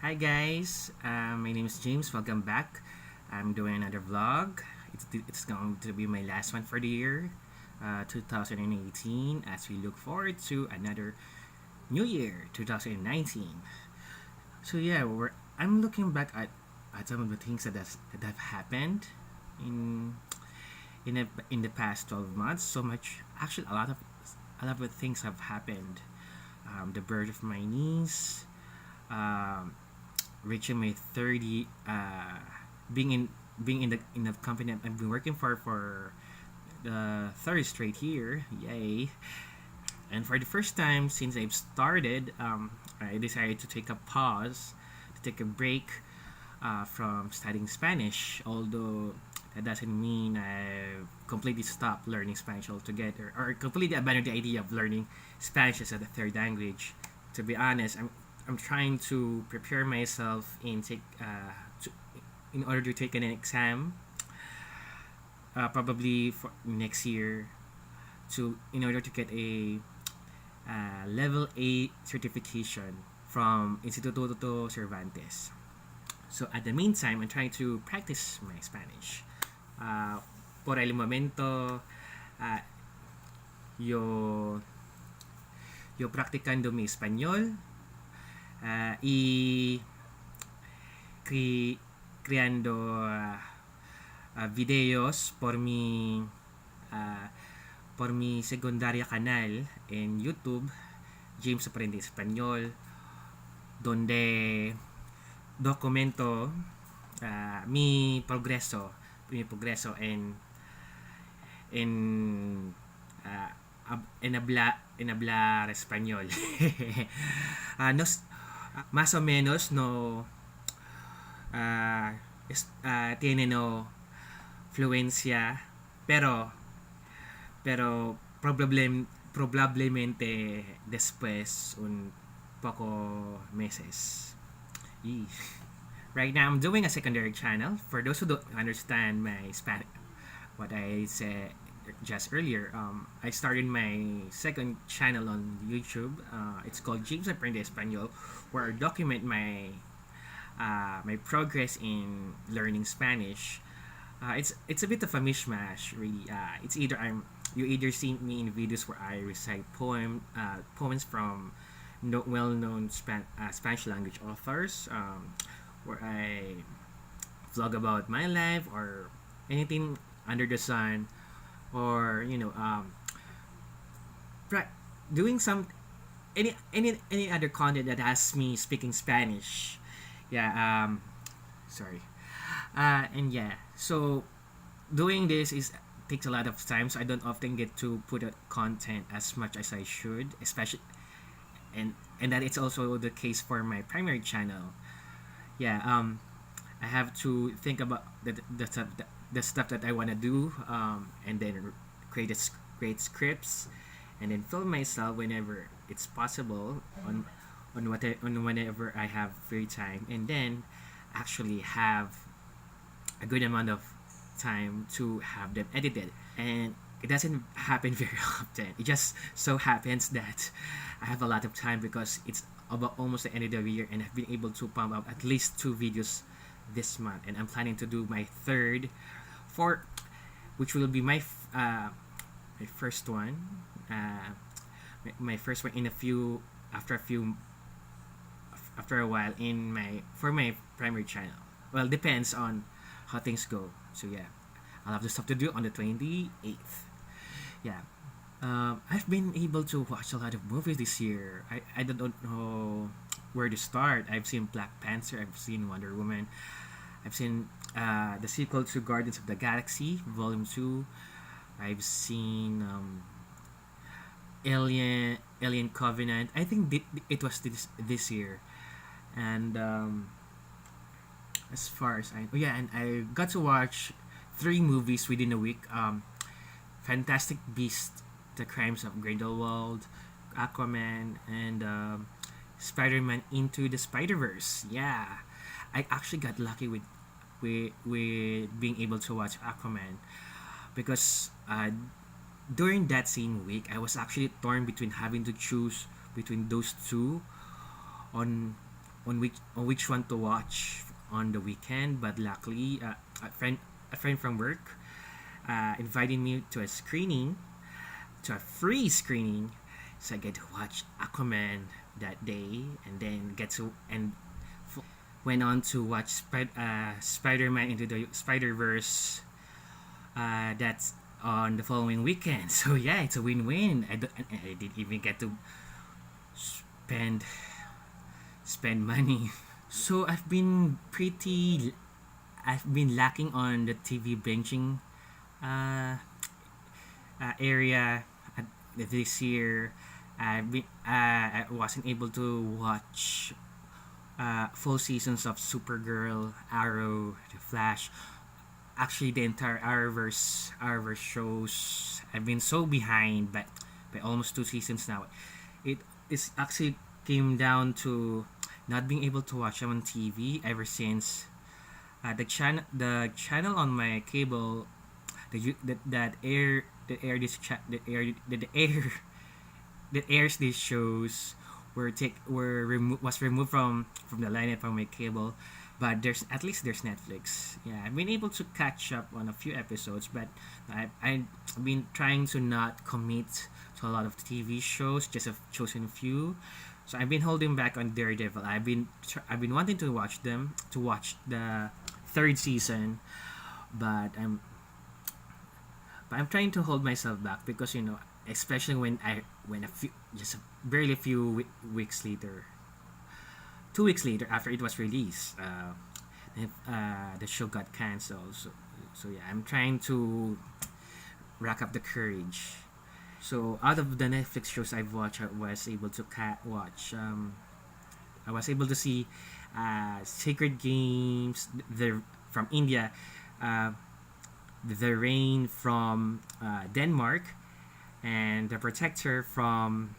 Hi guys, my name is James. Welcome back. I'm doing another vlog. It's going to be my last one for the year, 2018, as we look forward to another new year, 2019. So yeah, I'm looking back at some of the things that have happened in in the past 12 months. So much, actually, a lot of things have happened. The birth of my niece. Um, Reaching my 30, being in the company I've been working for the third straight year, yay! And for the first time since I've started, I decided to take a pause, to take a break from studying Spanish. Although that doesn't mean I've completely stopped learning Spanish altogether, or completely abandoned the idea of learning Spanish as a third language. To be honest, I'm trying to prepare myself in order to take an exam, probably for next year, to in order to get a level A certification from Instituto Cervantes. So at the meantime, I'm trying to practice my Spanish. Uh, por el momento, uh, yo yo practicando mi español y cre- creando videos uh, por mi secundaria canal en YouTube, James Aprende Español, donde documento mi progreso en en hablar español. No, más o menos no tiene no fluencia, pero probablemente después un poco meses. Yee. Right now, I'm doing a secondary channel. For those who don't understand my Spanish, what I said just earlier, I started my second channel on YouTube. It's called James Aprende Español, where I document my progress in learning Spanish. It's a bit of a mishmash, really. It's either you either see me in videos where I recite poems from well-known Spanish language authors, where I vlog about my life or anything under the sun, or pra- doing some any other content that has me speaking Spanish. Yeah. Sorry. And yeah, so doing this is takes a lot of time, so I don't often get to put out content as much as I should, especially and that it's also the case for my primary channel. Yeah. I have to think about the stuff that I want to do, and then create scripts, and then film myself whenever it's possible on whenever I have free time, and then actually have a good amount of time to have them edited. And it doesn't happen very often. It just so happens that I have a lot of time because it's about almost the end of the year, and I've been able to pump out at least two videos this month, and I'm planning to do my third, for which will be my first one, my first one in a few after a while in my primary channel. Well, depends on how things go. So yeah, I'll have the stuff to do on the 28th. Yeah. I've been able to watch a lot of movies this year. I don't know where to start. I've seen Black Panther. I've seen Wonder Woman. I've seen the sequel to Guardians of the Galaxy Volume 2. I've seen Alien Covenant. I think it was this year. And as far as I, oh yeah, and I got to watch three movies within a week. Fantastic Beast: The Crimes of Grindelwald, Aquaman, and Spider-Man Into the Spider-Verse. Yeah, I actually got lucky with being able to watch Aquaman, because during that same week I was actually torn between having to choose between those two on on which one to watch on the weekend. But luckily, a friend from work invited me to a screening, to a free screening, so I get to watch Aquaman that day, and then went on to watch Spider-Man into the Spider-Verse. That's on the following weekend. So yeah, it's a win-win. I didn't even get to spend spend money. So I've been lacking on the TV binging uh, area this year. I wasn't able to watch full seasons of Supergirl, Arrow, The Flash. Actually, the entire Arrowverse shows. I've been so behind, but by almost 2 seasons now. It is actually came down to not being able to watch them on TV ever since the channel on my cable that air that airs these shows was removed from the lineup from my cable. But there's Netflix. Yeah, I've been able to catch up on a few episodes, but I've been trying to not commit to a lot of TV shows. Just have chosen a few. So I've been holding back on Daredevil. I've been wanting to watch the third season, but I'm trying to hold myself back because especially when a few just barely a few weeks later, 2 weeks later after it was released, the show got canceled. So yeah, I'm trying to rack up the courage. So out of the Netflix shows I've watched, I was able to see Sacred Games, the from India, uh, The Rain from Denmark, and The Protector from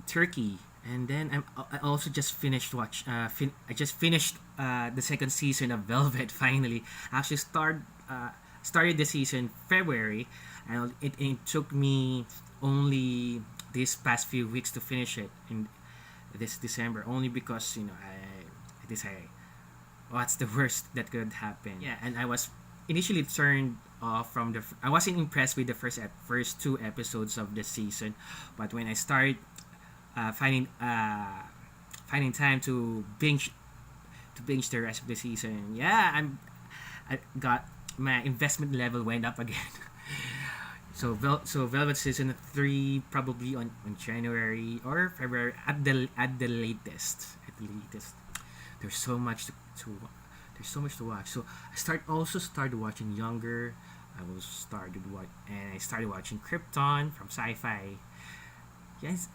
Turkey. And then I also just finished I just finished the second season of Velvet. Finally, I actually started the season February, and it took me only these past few weeks to finish it in this December. Only because I decided what's the worst that could happen. Yeah, and I was initially turned off from I wasn't impressed with the first 2 episodes of the season, but when I started finding time to binge the rest of the season. Yeah, I got my investment level went up again. So Velvet season 3 probably on January or February at the latest. At the latest. There's so much to there's so much to watch. So I started watching Younger. I started watching Krypton from Sci-Fi. Yes,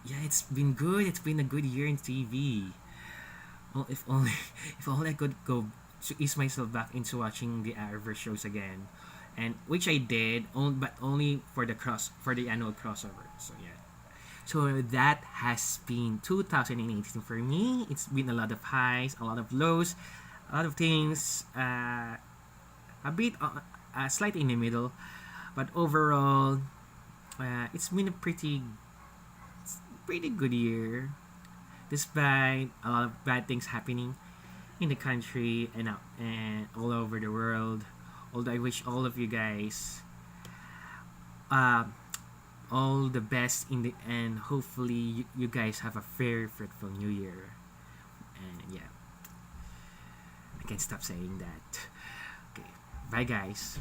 yeah, it's been good. It's been a good year in TV. Well, if only if only I could go to ease myself back into watching the Arrowverse shows again, and which I did, but only for the annual crossover. So yeah. So that has been 2018 for me. It's been a lot of highs, a lot of lows, a lot of things. A bit slightly in the middle, but overall, it's been a pretty good year, despite a lot of bad things happening in the country and all over the world. Although I wish all of you guys uh, all the best in the end. Hopefully, you guys have a very fruitful new year. And yeah, I can't stop saying that. Okay, bye guys.